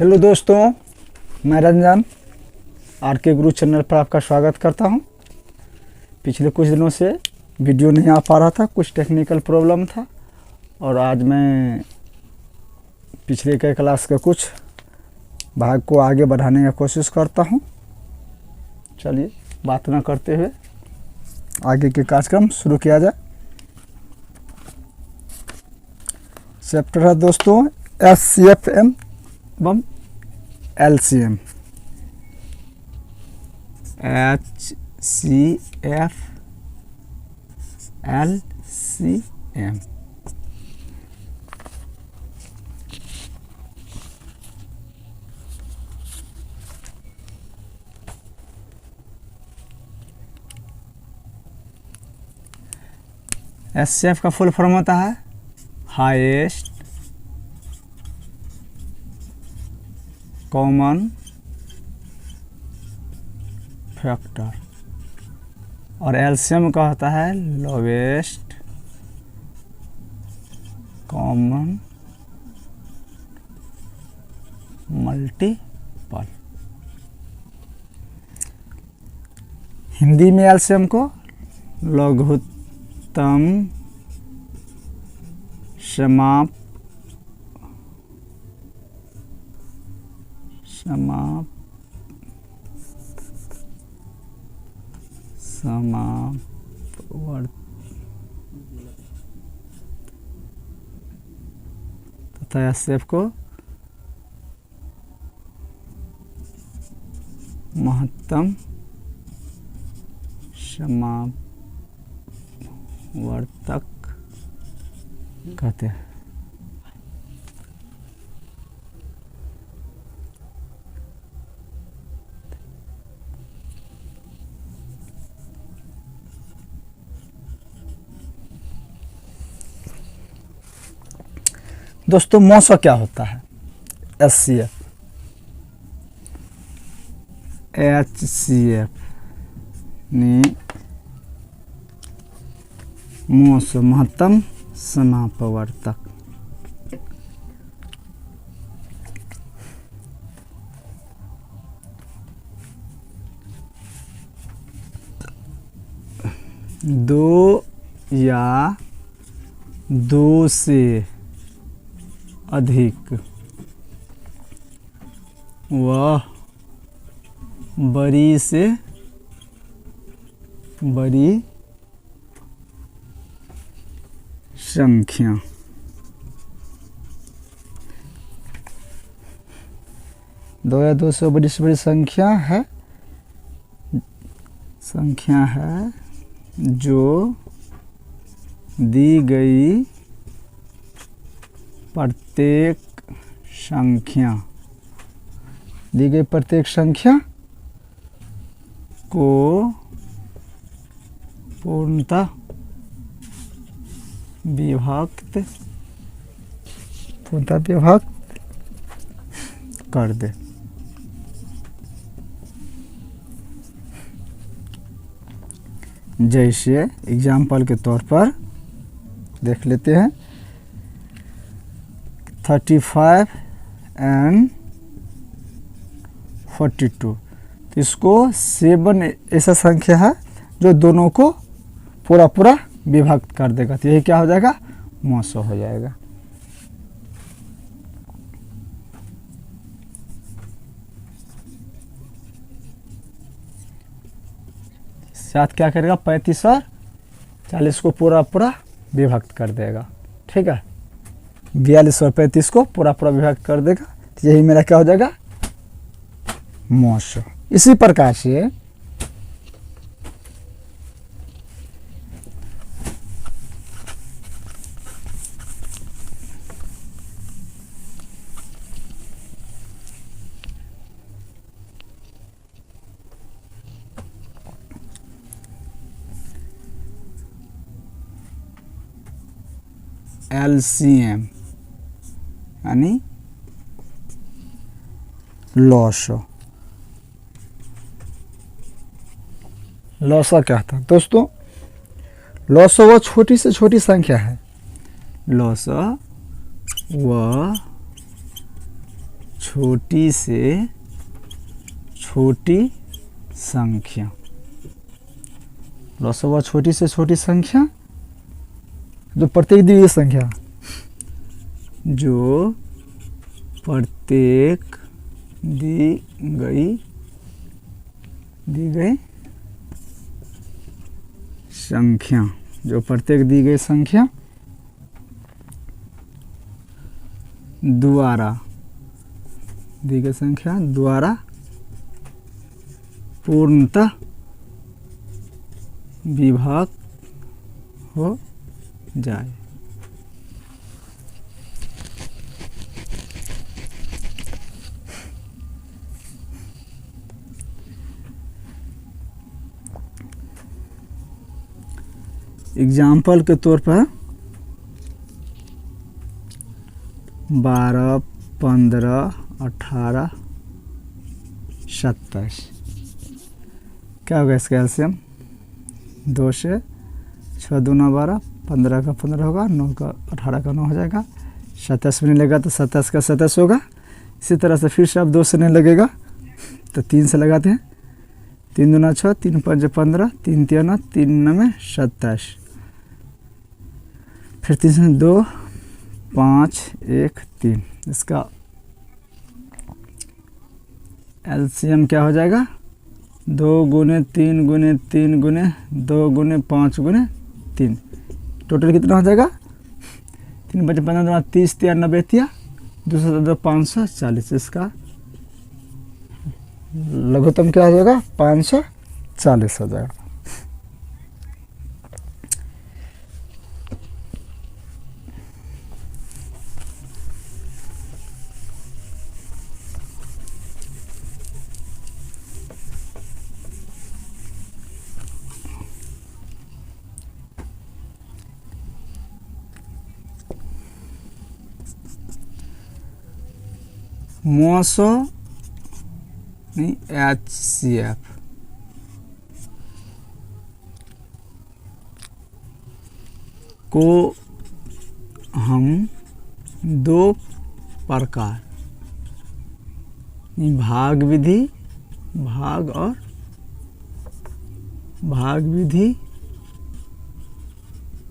Hello दोस्तों, मैं Ranjan are के गुरु चैनल पर आपका स्वागत करता हूं। पिछले कुछ दिनों से वीडियो नहीं आ पा रहा था, कुछ टेक्निकल प्रॉब्लम था और आज मैं पिछले के क्लास के कुछ भाग को आगे बढ़ाने की कोशिश करता हूं। चलिए बात ना करते हुए आगे के कार्यक्रम शुरू किया जाए। चैप्टर है दोस्तों SCFM एवं LCM। HCF LCM। SCF का फुल फॉर्म होता है हाईएस्ट कॉमन फैक्टर और एलसीएम का होता है लोवेस्ट कॉमन मल्टीपल। हिंदी में एलसीएम को लघुत्तम तथा एसएफ को महत्तम समावर्तक कहते हैं। दोस्तों मौसा क्या होता है? SCF HCF मौसा महत्तम समापवर्तक। दो या दो से अधिक वह बड़ी से बड़ी संख्या दो या दो से बड़ी संख्या है जो दी गई प्रत्येक संख्या को पूर्णतः विभक्त कर दे। जैसे एग्जाम्पल के तौर पर देख लेते हैं 35 and 42। तो इसको 7 ऐसा संख्या है जो दोनों को पूरा विभक्त कर देगा, तो यही क्या हो जाएगा? मौसा हो जाएगा। साथ क्या करेगा? 35 और 40 को पूरा विभक्त कर देगा। ठीक है, 42 और 35 को पूरा विभक्त कर देगा, तो यही मेरा क्या हो जाएगा? मौसा। इसी प्रकार से LCM यानी लॉसा क्या था दोस्तों? लॉसा वह छोटी से छोटी संख्या है। लॉसा वह छोटी से छोटी संख्या। लॉस हुआ छोटी से छोटी संख्या जो प्रत्येक दी गई संख्या, जो प्रत्येक दी गई संख्या, जो प्रत्येक दी गई संख्या द्वारा, दी गई संख्या द्वारा पूर्णतः विभाग हो जाए। एग्जाम्पल के तौर पर 12, 15, 18, 27 क्या होगा इसका एलसीएम? 2 से 6 दूना 12, 15 का 15 होगा, 9 का 18 का 9 हो जाएगा, 27 में नहीं लगेगा तो 27 का 27 होगा। इसी तरह से फिर से अब 2 से नहीं लगेगा तो 3 से लगाते हैं। 3 दूना 6, 3 5 15, 3 3 3 9 27, फिर 3 से 2 5 1 3। इसका एलसीएम क्या हो जाएगा? 2 गुने 3 गुने 3 गुने 2 गुने 5 गुने 3, टोटल कितना हो जाएगा? 3 5 15 30 3 90 3 2 540। इसका लघुत्तम क्या हो जाएगा? 540 हो जाएगा। मोसो नहीं HCF को हम 2 प्रकार, भाग विधि, भाग विधि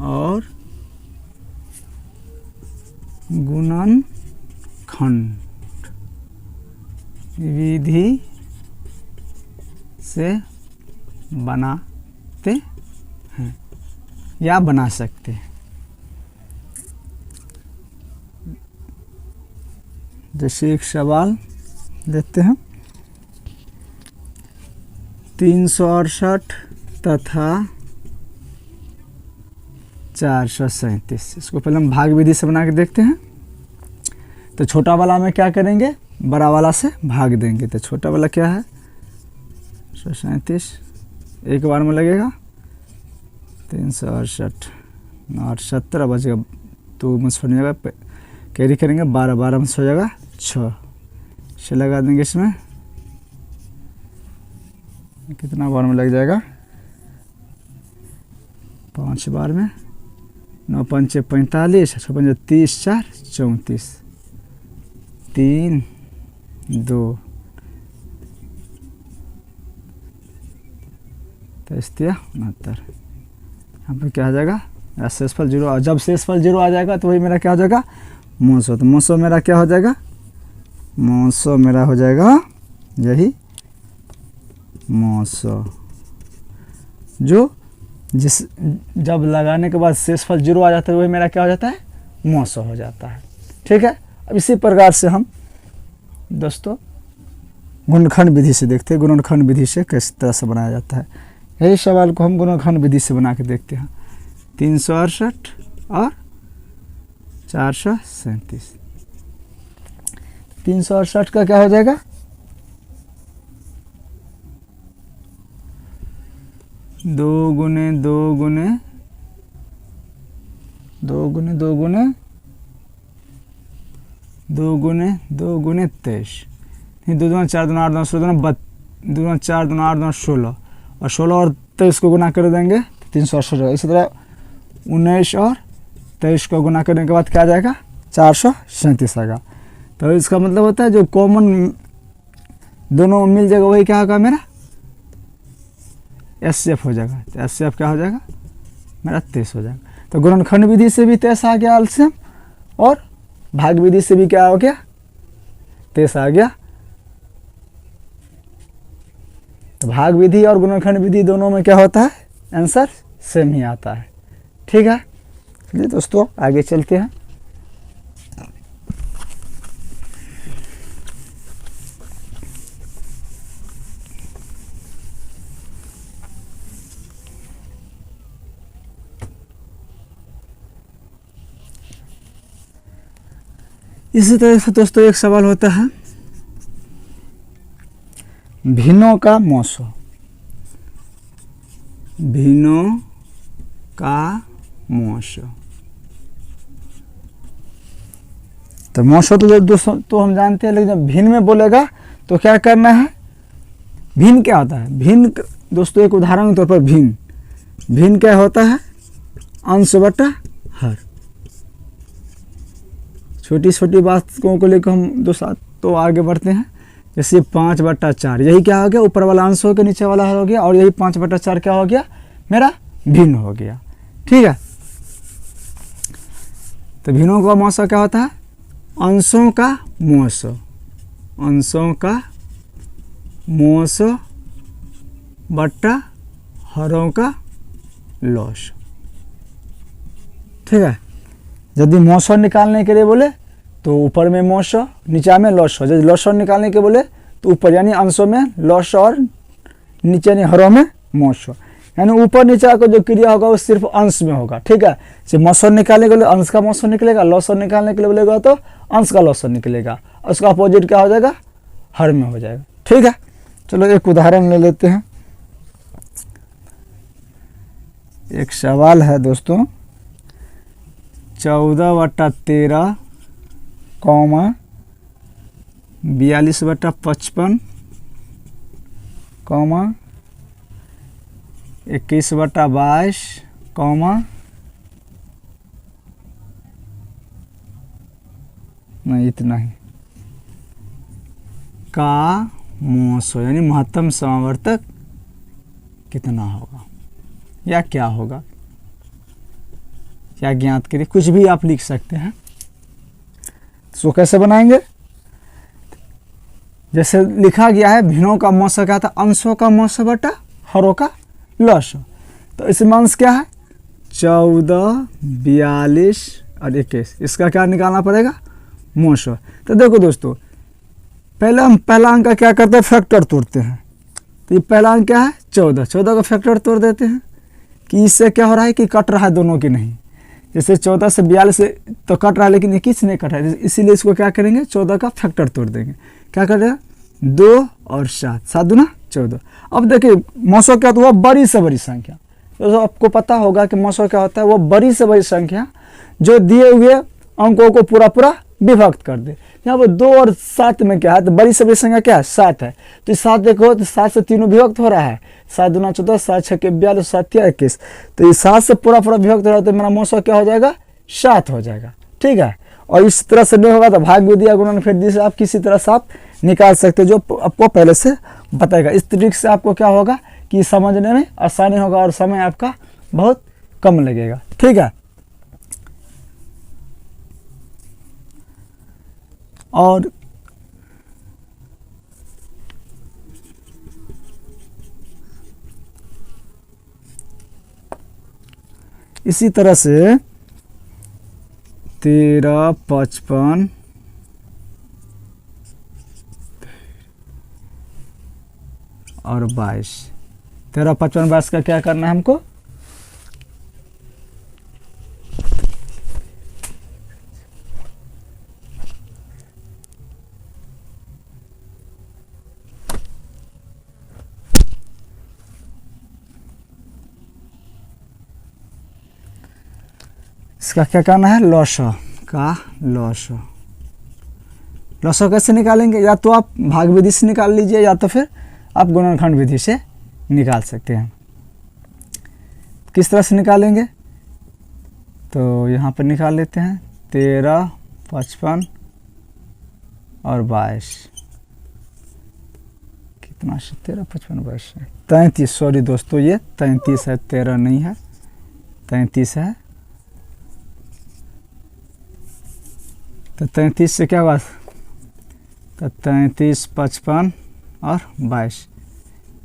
और गुणनखंड विधि से बनाते हैं या बना सकते हैं। जैसे एक सवाल लेते हैं, 368 तथा 437। इसको पहले हम भाग विधि से बना के देखते हैं। तो छोटा वाला में क्या करेंगे? बड़ा वाला से भाग देंगे। तो छोटा वाला क्या है? 137 एक बार में लगेगा, 368 8 17 बचेगा, 2 में छोड़ जाएगा, कैरी करेंगे 12 12 में हो जाएगा 6 से लगा देंगे। इसमें कितना बार में लग जाएगा? 5 बार में, 9 5 45, 6 5 30 4 34 3 2 63 69। यहाँ पर क्या आ जाएगा? शेषफल 0। जब शेषफल 0 आ जाएगा तो वही मेरा क्या हो जाएगा? मोसो। तो मोसो मेरा क्या हो जाएगा? मोसो मेरा हो जाएगा यही मोसो, जो जब लगाने के बाद शेषफल 0 आ जाता है वही मेरा क्या हो जाता है? मोसो हो जाता है। ठीक है। अब इसी प्रकार से हम दोस्तों गुणनखंड विधि से देखते हैं, गुणनखंड विधि से किस तरह से बनाया जाता है। यही सवाल को हम गुणनखंड विधि से बना के देखते हैं। 368 और 437। 368 का क्या हो जाएगा? 2 गुने 2 गुने 2 गुने 2 गुने 2 गुने 2 गुने 23, 2 दूना 4 दूना 8 दूना 16 दूना 2 4 दूना 8 दूना 16 और 16 और 23 को गुना कर देंगे 368। इसी तरह 19 और 23 को गुना करने के बाद क्या आ जाएगा? 437 आएगा। तो इसका मतलब होता है जो कॉमन दोनों मिल जाएगा वही क्या होगा मेरा HCF हो जाएगा। तो HCF क्या हो जाएगा मेरा 23 हो जाएगा। तो गुणनखंड विधि से भी 23 आ गया एलसीएम और भाग विधि से भी क्या हो गया 23 आ गया। तो भाग विधि और गुणनखंड विधि दोनों में क्या होता है आंसर सेम ही आता है। ठीक है, चलिए दोस्तों आगे चलते हैं। इसी तरह से दोस्तों एक सवाल होता है भिन्नों का मौसो। भिन्नों का मौसो, तो मौसो तो दोस्तों तो हम जानते हैं, लेकिन जब भिन्न में बोलेगा तो क्या करना है। भिन्न क्या होता है, भिन्न दोस्तों एक उदाहरण के तौर पर भिन्न क्या होता है अंश बटा हर। छोटी छोटी बातों को लेकर हम दोस्तों तो आगे बढ़ते हैं। जैसे 5/4 यही क्या हो गया ऊपर वाला अंश हो गया नीचे वाला हर हो गया, और यही 5/4 क्या हो गया मेरा भिन्न हो गया। ठीक है, तो भिन्नों का मौसा क्या होता है अंशों का मौसो। अंशों का मौसो बट्टा हरों का लॉस। ठीक है, यदि मौसो निकालने के लिए बोले तो ऊपर में मौसो नीचे में लॉस। यदि लॉस निकालने के बोले तो ऊपर यानी अंशों में लॉस और नीचे यानी हरों में मौसो। यानी ऊपर नीचे का जो क्रिया होगा वो सिर्फ अंश में होगा। ठीक है, जैसे मौसो निकालने के लिए अंश का मौसो निकलेगा, लॉस निकालने के लिए बोलेगा तो अंश का लॉस निकलेगा, उसका अपोजिट क्या हो जाएगा हर में हो जाएगा। ठीक है, चलो एक उदाहरण ले लेते हैं। एक सवाल है दोस्तों 14/13 कॉमा 42/55 कॉमा 21/22 कॉमा नहीं इतना ही का मौसो यानी महत्तम समावर्तक कितना होगा या क्या होगा या ज्ञात करिए, कुछ भी आप लिख सकते हैं। तो कैसे बनाएंगे, जैसे लिखा गया है भिन्नों का मौसो क्या था अंशों का मौसो बटा हरों का लॉस। तो इसमें अंश क्या है 14, 42 और 21, इसका क्या निकालना पड़ेगा मौसो। तो देखो दोस्तों पहले हम पहला अंक का क्या करते हैं फैक्टर तोड़ते हैं। तो ये पहला अंक क्या है 14 का फैक्टर तोड़ देते हैं कि इससे क्या हो रहा है कि कट रहा है दोनों की नहीं। जैसे 14 से 42 तो कट रहा है लेकिन 21 नहीं कट रहा है, इसीलिए इसको क्या करेंगे 14 का फैक्टर तोड़ देंगे। क्या करेगा 2 और 7, 7 दूना 14। अब देखिए मौसो क्या तो वह बड़ी से बड़ी संख्या, तो आपको पता होगा कि मौसो क्या होता है वो बड़ी से बड़ी संख्या जो दिए हुए अंकों को पूरा विभक्त कर दे। यहाँ पर 2 और 7 में क्या है तो बड़ी से बड़ी संख्या क्या है 7 है। तो 7 देखो तो 7 से तीनों विभक्त हो रहा है, 7 दूना 14, 7 छक्के 42, 7 तिया 21। तो ये 7 से पूरा विभक्त हो रहा है तो मेरा मौसो क्या हो जाएगा 7 हो जाएगा। ठीक है, और इस तरह से नहीं होगा तो भाग विधि या गुणनखंड विधि से आप किसी तरह से आप निकाल सकते हो, जो आपको पहले से बताएगा। इस ट्रिक से आपको क्या होगा कि समझने में आसानी होगा और समय आपका बहुत कम लगेगा। ठीक है, और इसी तरह से 13, 55 और 22, 13, 55, 22 का क्या करना है हमको इसका क्या करना है लॉसो का लॉसो। लॉसो कैसे निकालेंगे, या तो आप भाग विधि से निकाल लीजिए या तो फिर आप गुणनखंड विधि से निकाल सकते हैं। किस तरह से निकालेंगे तो यहाँ पर निकाल लेते हैं 13, 55 और 22 कितना से 13 55 22 33, सॉरी दोस्तों ये 33 है, 13 नहीं है, 33 है। तो 33 से क्या हुआ, तो 33 55 और 22,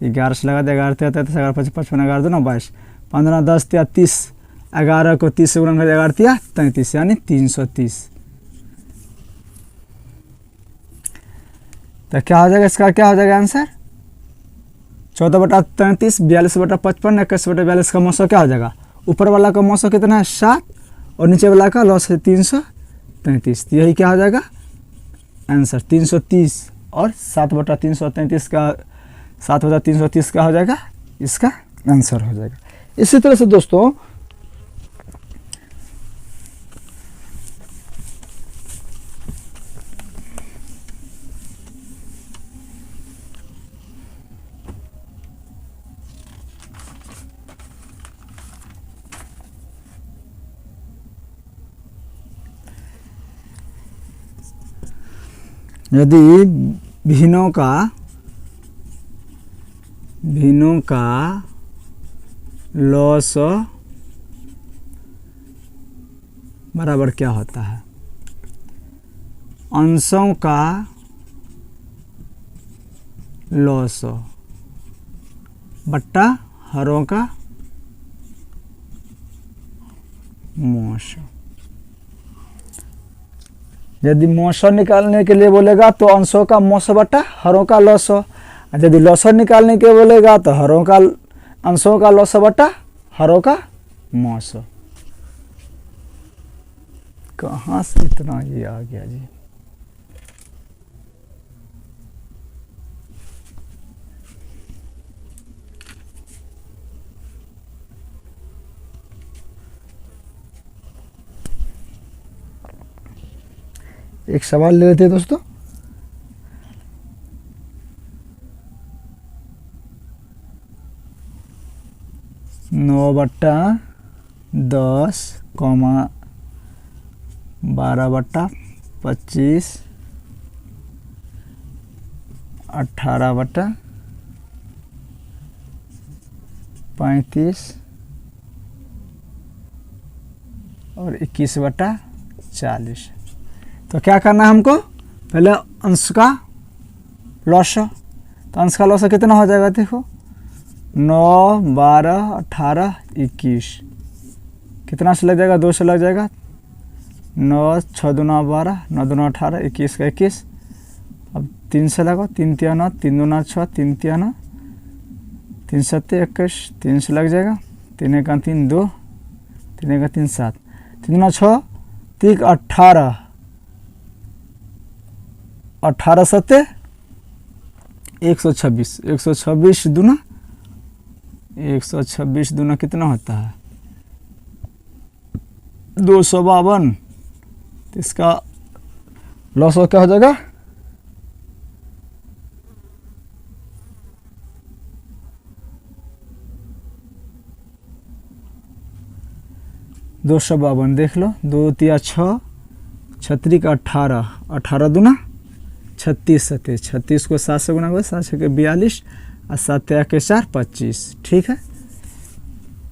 11 से लगा दे, 11 33 11 55 55 11 2 22, 15 10 30, 11 को 30 से गुणा कर 11 33 यानी 330। तो क्या हो जाएगा, इसका क्या हो जाएगा आंसर, 14/33, 42/55, 21/42 का मौसम क्या हो जाएगा, ऊपर वाला का मौसम कितना है 7 और नीचे वाला का लॉस है 333। तो यही क्या हो जाएगा आंसर 330 और 7/333 का 7/330 का हो जाएगा, इसका आंसर हो जाएगा। इसी तरह से दोस्तों यदि भिन्नों का लॉस बराबर क्या होता है, अंशों का लॉस बट्टा हरों का मोश। यदि मौसम निकालने के लिए बोलेगा तो अंशों का मौसम बटा हरों का लॉस, यदि लॉस निकालने के बोलेगा तो हरों का अंशों का लॉस बटा हरों का मौसम। कहाँ से इतना ये आ गया जी। एक सवाल ले लेते हैं दोस्तों। नौ बट्टा 10, 12/25, 18/35 और 21/40। तो क्या करना है हमको, पहले अंश का लॉस, तो अंश का लॉस कितना हो जाएगा, देखो 9 12 18 21, कितना से लग जाएगा, 2 से लग जाएगा, 9 6 दूना 12, 9 दूना 18, 21 का 21, अब 3 से लगाओ, 3 तिया 9, 3 दूना 6, 3 तिया 9, 3 7 21, 3 से लग जाएगा, 3 1 3 2, 3 1 3 7, 3 दूना 6 3 18, 18 7 126, 126 दूना 126 दूना कितना होता है 252। तो इसका लॉस क्या हो जाएगा, दो 252, देख लो, 2 तिया 6, 36 का 18, 18 दूना 36 7, 36 को 7 से गुना करो, 7 6 के 42 और 7 के 4 25, ठीक है।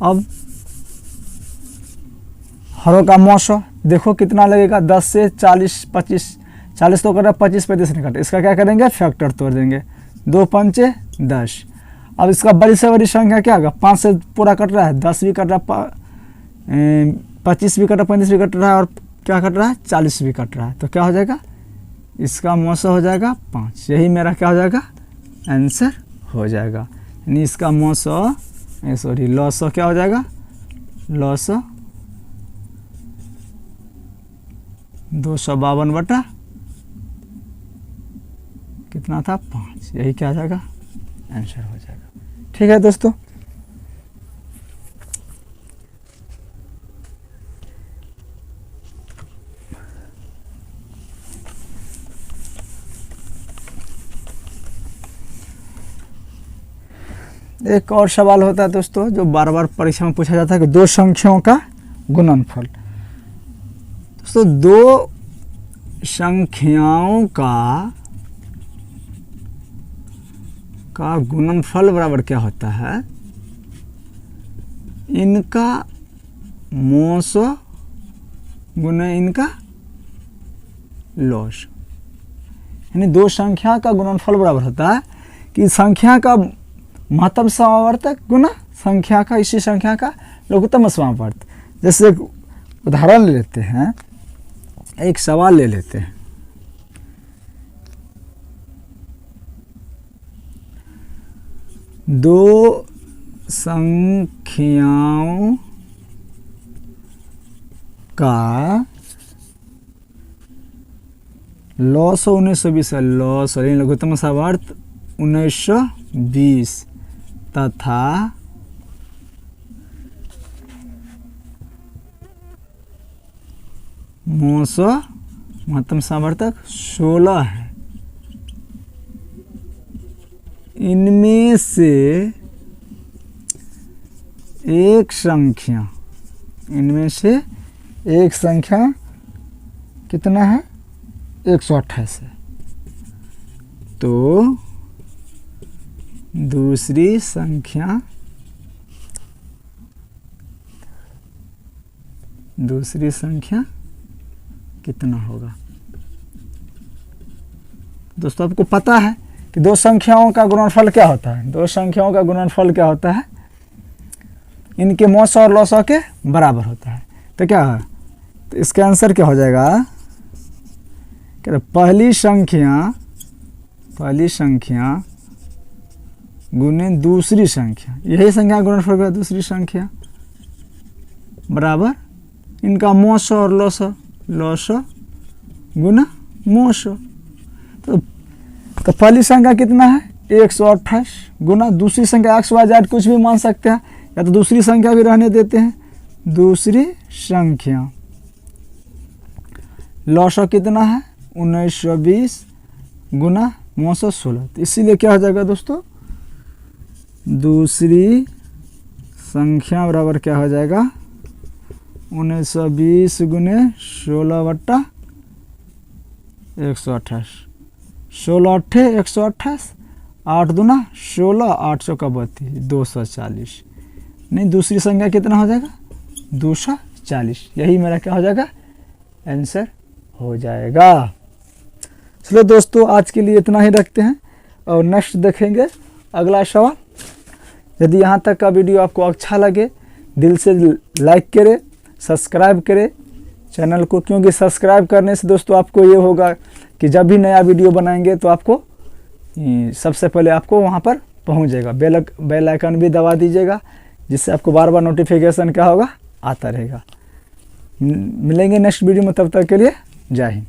अब हरों का मौसम देखो कितना लगेगा, 10 से 40 25, 40 तो कर रहा है, 25 35 नहीं काटे, इसका क्या करेंगे फैक्टर तोड़ देंगे, 2 पंचे 10। अब इसका बड़ी से बड़ी संख्या क्या होगा, 5 से पूरा कट रहा है, 10 भी कट रहा है, 25 भी कट रहा है, 35 भी कट रहा है और क्या कट रहा है 40 भी कट रहा है। तो क्या हो जाएगा, इसका मौसम हो जाएगा 5, यही मेरा क्या हो जाएगा आंसर हो जाएगा। यानी इसका मौसम सॉरी लॉस क्या हो जाएगा, लॉस 252 बटा कितना था 5, यही क्या आ जाएगा आंसर हो जाएगा। ठीक है दोस्तों, एक और सवाल होता है दोस्तों जो बार बार परीक्षा में पूछा जाता है कि दो संख्याओं का गुणनफल। दोस्तों दो संख्याओं का गुणनफल बराबर क्या होता है, इनका मोस गुना इनका लॉस। यानी दो संख्या का गुणनफल बराबर होता है कि संख्या का महत्तम समावर्तक गुना संख्या का इसी संख्या का लघुत्तम समावर्तक। जैसे एक उदाहरण ले लेते हैं, एक सवाल ले लेते हैं। दो संख्याओं का लॉस 1920 लॉस लघुत्तम समावर्त 1920 तथा मोस महत्तम समावर्तक 16 है। इनमें से एक संख्या कितना है, 128 है। तो दूसरी संख्या कितना होगा। दोस्तों आपको पता है कि दो संख्याओं का गुणनफल क्या होता है, दो संख्याओं का गुणनफल क्या होता है, इनके मोस और लॉस के बराबर होता है। तो क्या है, तो इसका आंसर क्या हो जाएगा, क्या पहली संख्या गुने दूसरी संख्या, यही संख्या गुणनफल का दूसरी संख्या बराबर इनका मोस और लॉस गुना मोस। तो पहली संख्या कितना है 128 गुना दूसरी संख्या XYZ कुछ भी मान सकते हैं, या तो दूसरी संख्या भी रहने देते हैं। दूसरी संख्या लॉस कितना है 1920 गुना मोस 16। तो इसीलिए क्या हो जाएगा दोस्तों, दूसरी संख्या बराबर क्या हो जाएगा 1920 गुने 16 / 128। 16 × 128, 8 दूना 16, 8 का 32, 240। नहीं, दूसरी संख्या कितना हो जाएगा 240। यही मेरा क्या हो जाएगा आंसर हो जाएगा। चलो दोस्तों आज के लिए इतना ही रखते हैं और नेक्स्ट देखेंगे अगला सवाल। यदि यहाँ तक का वीडियो आपको अच्छा लगे दिल से लाइक करें, सब्सक्राइब करें चैनल को, क्योंकि सब्सक्राइब करने से दोस्तों आपको ये होगा कि जब भी नया वीडियो बनाएंगे तो आपको सबसे पहले आपको वहाँ पर पहुँच जाएगा। बेल आइकन भी दबा दीजिएगा, जिससे आपको बार बार नोटिफिकेशन क्या होगा आता रहेगा। मिलेंगे नेक्स्ट वीडियो में, तब तक के लिए जय हिंद।